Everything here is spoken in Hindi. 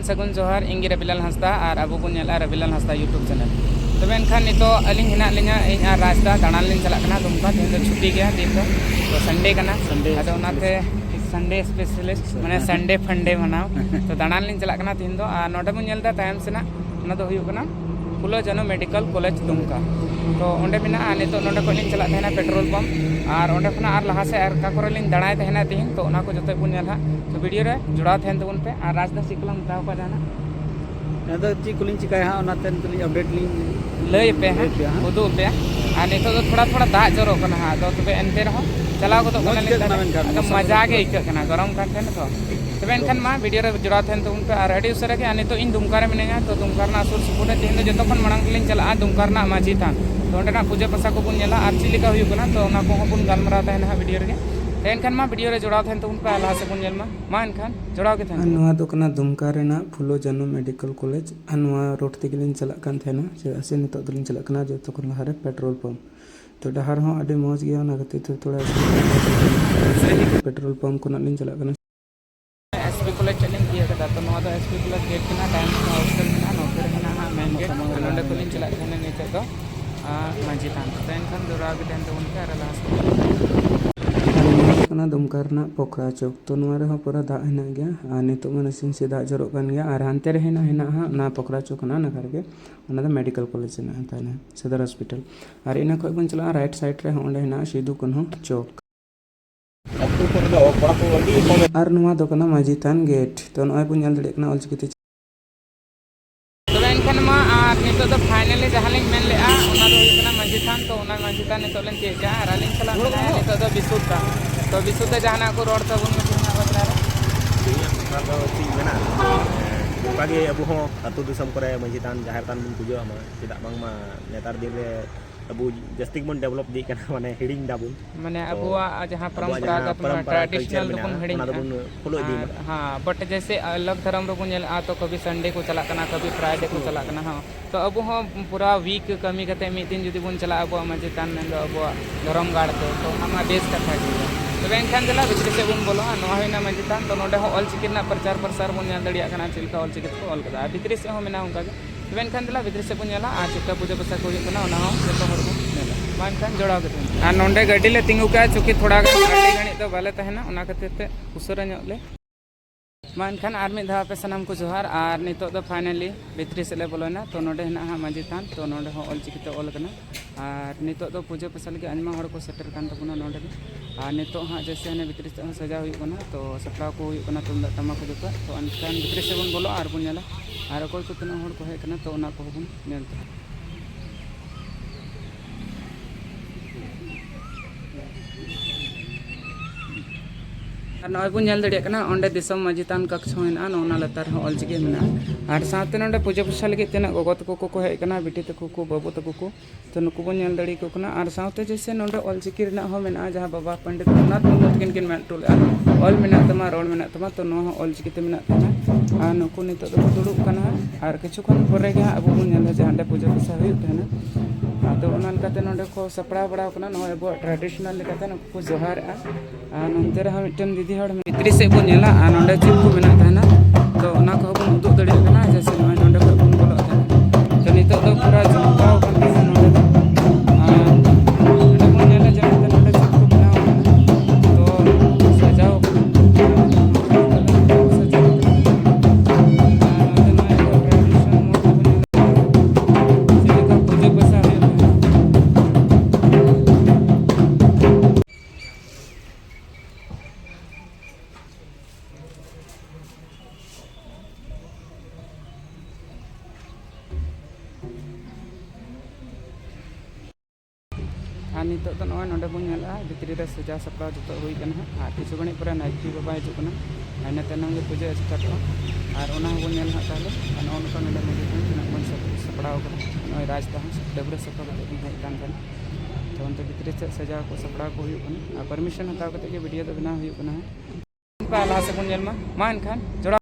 सगुन जोहार इंगे रबिलाल हंसदा और अब बन नेला रबिलाल हंसदा यूट्यूब चैनल। तब एनखान नितो अलिंग हिना लिंगा इन आर रास्ता दाणान लिंग चला कना दुमका दिन तो छुट्टी गया दिन तो संडे कना अदो उनाते संडे स्पेशलिस्ट माने संडे फंडे मनाओ तो दाणान लिंग चला कना दिन तो आ नोडे बन नेलदा टाइम सेना ना तो हुयु कना फुलो जनो मेडिकल कॉलेज दुमका तो ओंडे बिना नितो नोडे को लिंग चला थेना पेट्रोल पंप और ओंडे खना आर लहा से आर का करे लिंग दाणाय थेना दिन तो ओना को जते बुन नेल हा तो वीडियो रे जुड़ा थेन तबुन पे और राजदा सिकला मताव का जाना अदो ची कुलिंग चिकाय हा ओनाते तुली अपडेट लिंग लय पे हा उदु पे और नितो तो थोड़ा थोड़ा दाग जरो कना हा तो तबे एनते रहो चलाव को तो कना मजा के इक कना गरम कान थेन तो तबे एनखान मा वीडियो रे जुड़ा थेन तबुन पे और अडी उसरे के नितो इन दुमका रे मिनेगा तो दुमका ना सुर सुपुर रे तेन जतो खन मणंग लिंग चला दुमका ना माजी थान तो ओंडे ना पूजा पासा को बुन नेला और चिलिका हुयु कना तो ओना को बुन गालमरा तहन हा वीडियो रे एनखान मा वीडियो रे जुड़ा थेन तबुन पे लहा से बुन नेल मा एनखान जुड़ा के थेन नवा तो कना दुमका रेना फुलो जनो मेडिकल कॉलेज नवा रोड ते गिलिन चला कान थेना से असे नितो दुलिन चला कना जतो खन लहा रे पेट्रोल पंप तो डहार हो अडे मौज गया ना गति तो थोड़ा पेट्रोल पंप को लिन चला कना एसपी कॉलेज चलिंग किया कदा तो नवा दो एसपी कॉलेज गेट कना टाइम हॉस्टल में ना नौकर में ना मेन गेट नोंडे को लिन चला थेना नितो तो माजी थान तो एनखान जुड़ा के थेन तबुन पे आर लहा कना दुमका रना पोखरा चौक तो नवा रे हो पूरा दा हेना गया आ नितो मन सिन से दा जरो कान गया और हानते रे हेना हेना हा ना पोखरा चौक ना नगर के ओना द मेडिकल कॉलेज ना ताने सदर हॉस्पिटल और इना खय बन चला राइट साइड रे ओंडे हेना सिदु कन्हु चौक और नवा दो कना माजी थान गेट तो नय बुन नेल दड़े कना ऑलचिकिते तबे एनखान मा और नितो तो फाइनली जहां लिंग मेन लेआ ओना दो हुई कना माजी थान तो ओना माजी थान नितो लेन के जा और लिंग चला नितो दो बिसुद्धा तो बिसुद्धा जहाना को रोड तबुन में किना बतला बागे अबु हो अतु दिसम करे माजी थान जाहिर थान बुन पुजो हम चिदा बांगमा नेतार दिन रे अबु जस्टिक मन डेवलप दी कना माने हिडिंग दाबुन माने अबुआ जहां परंपरागत ट्रेडिशनल दुबुन हिडिंग फॉलो दी हां बट जैसे अलग धर्म रो बुन आ तो कभी संडे को चला कना कभी फ्राइडे को चला कना हां तो अबु हो पूरा वीक कमी कते मी दिन जुदी बुन चला अबु माजी थान में अबु धर्म गाड़ तो हमा देश कथा गया तो एनखान जला भितरी से बुन बोलो नवा होइना माजी थान तो नोडे हो ऑलचिकी ना प्रचार प्रसार बुन नेल दड़िया कना चिलका ऑलचिकी को ऑल कदा भितरी से हो मेना उनका तो एनखान जला भितरी से बुन नेला आ चिका पूजा पासा को कना ओना हो जतो हर को नेला मानखान जोड़ा के आ नोंडे गाड़ी ले तिंगु का चुकी थोड़ा गाड़ी गणी तो बाले तहना ओना खातिर ते उसरा ᱧᱚᱜ ले मानखान आर मिद धाव पे सनाम को जोहार और नितो दो फाइनली भितरी से ले बोलोना तो नोडे हेना हा माजी थान तो नोडे हो ऑलचिकी ते ऑल कना और नितो दो पूजा पासा लगे आइमा हड़ को सेटर कान तबुना नोडे और नितो हा जैसे हने भितरी से सजा हुई कना तो सपड़ा को हुई कना तुमदा तमा को जतो तो अनखान भितरी से बन बोलो और बुन नेला और कोई को तना हड़ को हे कना तो ओना को बुन नेलता नॉय बुन दड़िया कना ओंडे दिसम माजी थान कक्ष होना नोना लतार हो ऑलचिकी मेना और साथे नोंडे पूजा पासा लगे तेना गोगो तको को हे कना बिटी तको को बाबू तको को तो नुकु बुन नेल दड़ी को कना और साथे जैसे नोंडे ऑलचिकी रना हो मेना जहां बाबा पंडित रघुनाथ मुर्मू किन किन मेन टोले ऑल मेना तमा रोड मेना तमा तो नो ऑलचिकी ते मेना तना और नुकु नितो तो दुड़ुब कना और किछु खन परे गे अब बुन नेल जहां पूजा पासा हुई तहना तो ओनान काते नोंडे को सपड़ा बड़ा कना नो एबो ट्रेडिशनल लेकाते नुकु को जोहार आ नंते रे मिटन दीदी हड़ भितरी से बुन नेला आ नोंडे चिप को मेना तहना तो ओना को बुन उदुग दड़िया कना जैसे नोंडे को बुन बोलो तहना तो नितो दो पूरा जमकाव कन नोंडे दो नोंडे बुन नेला जमते नोंडे चिप को बनाओ तो सजाओ और नितो तो नॉय नोंडे बुन नेला भितरी रे सजा सपड़ा जतो हुई कना और किछु गणी पर नाइकी बाबा हिजु कना आइना तनाम गे पूजा स्टार्ट और ओना बुन नेल हा ताले और ओन को नोंडे मजे कना बन सपड़ाव कना नॉय राजदा डबरे सपड़ा कते हेज कान कना तो उनते भितरी से सजा को सपड़ा को हुई कना और परमिशन हताव कते के वीडियो तो बना हुई कना पाला से बुन नेल मा एनखान जोड़ा